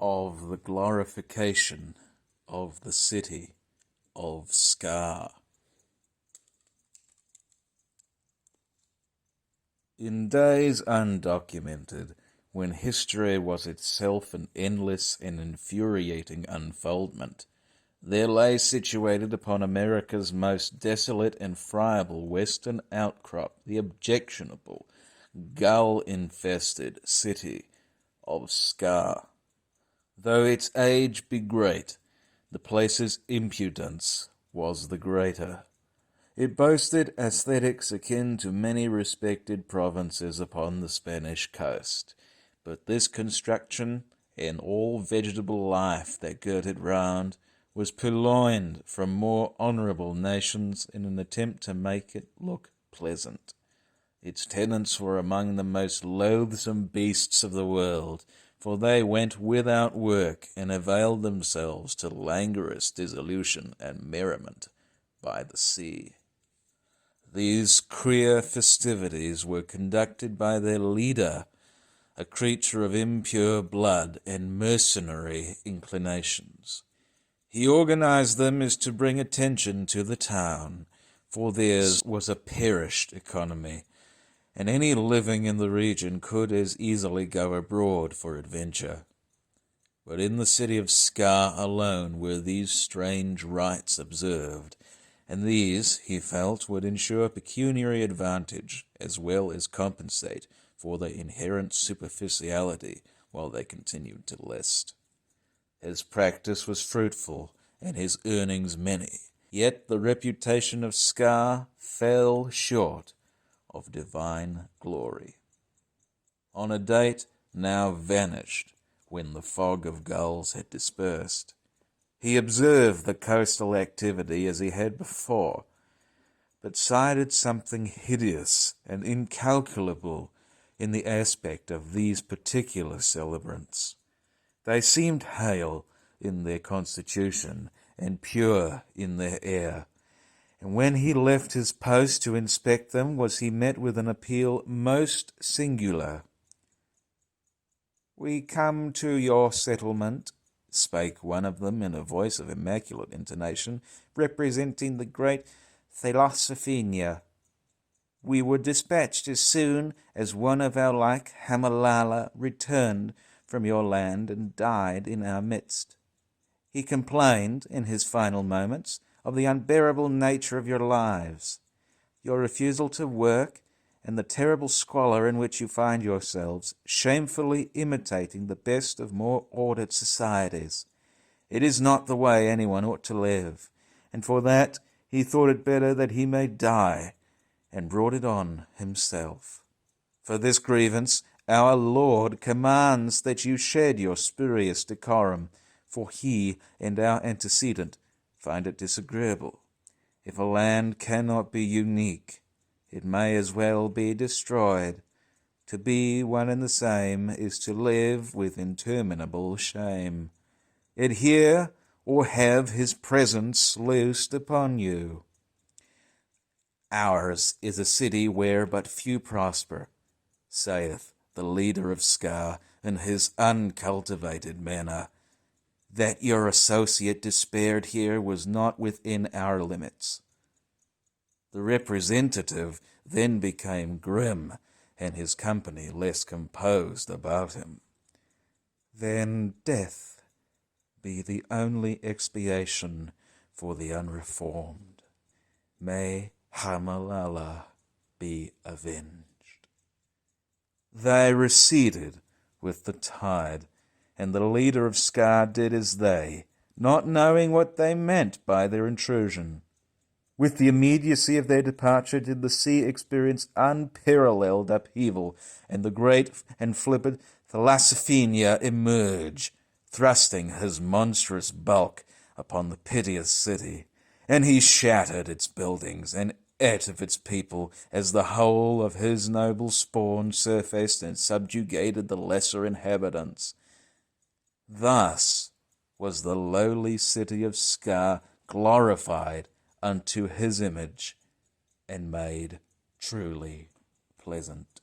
of the glorification of the city of Scaa. In days undocumented, when history was itself an endless and infuriating unfoldment, there lay situated upon America's most desolate and friable western outcrop the objectionable, gull-infested city of Scaa. Though its age be great, the place's impudence was the greater. It boasted aesthetics akin to many respected provinces upon the Spanish coast, but this construction, and all vegetable life that girt it round, was purloined from more honourable nations in an attempt to make it look pleasant. Its tenants were among the most loathsome beasts of the world, for they went without work and availed themselves to languorous dissolution and merriment by the sea. These queer festivities were conducted by their leader, a creature of impure blood and mercenary inclinations. He organized them as to bring attention to the town, for theirs was a perished economy, and any living in the region could as easily go abroad for adventure. But in the city of Scaa alone were these strange rites observed, and these, he felt, would ensure pecuniary advantage as well as compensate for their inherent superficiality while they continued to list. His practice was fruitful, and his earnings many, yet the reputation of Scaa fell short of divine glory. On a date now vanished, when the fog of gulls had dispersed, he observed the coastal activity as he had before, but cited something hideous and incalculable in the aspect of these particular celebrants. They seemed hale in their constitution and pure in their air, and when he left his post to inspect them was he met with an appeal most singular. "We come to your settlement," spake one of them in a voice of immaculate intonation, representing the great Philosophenia. "We were dispatched as soon as one of our like Hamalala returned from your land and died in our midst. He complained, in his final moments, of the unbearable nature of your lives, your refusal to work, and the terrible squalor in which you find yourselves, shamefully imitating the best of more ordered societies. It is not the way anyone ought to live, and for that he thought it better that he may die, and brought it on himself. For this grievance our Lord commands that you shed your spurious decorum, for he and our antecedent find it disagreeable. If a land cannot be unique, it may as well be destroyed. To be one and the same is to live with interminable shame. Adhere, or have his presence loosed upon you. Ours is a city where but few prosper, saith the leader of Scaa in his uncultivated manner. That your associate despaired here was not within our limits. The representative then became grim, and his company less composed about him. Then death be the only expiation for the unreformed. May Hamalala be avenged. They receded with the tide, and the leader of Scaa did as they, not knowing what they meant by their intrusion. With the immediacy of their departure did the sea experience unparalleled upheaval, and the great and flippant Philosophenia emerge, thrusting his monstrous bulk upon the piteous city, and he shattered its buildings and ate of its people as the whole of his noble spawn surfaced and subjugated the lesser inhabitants. Thus was the lowly city of Scaa glorified unto his image, and made truly pleasant.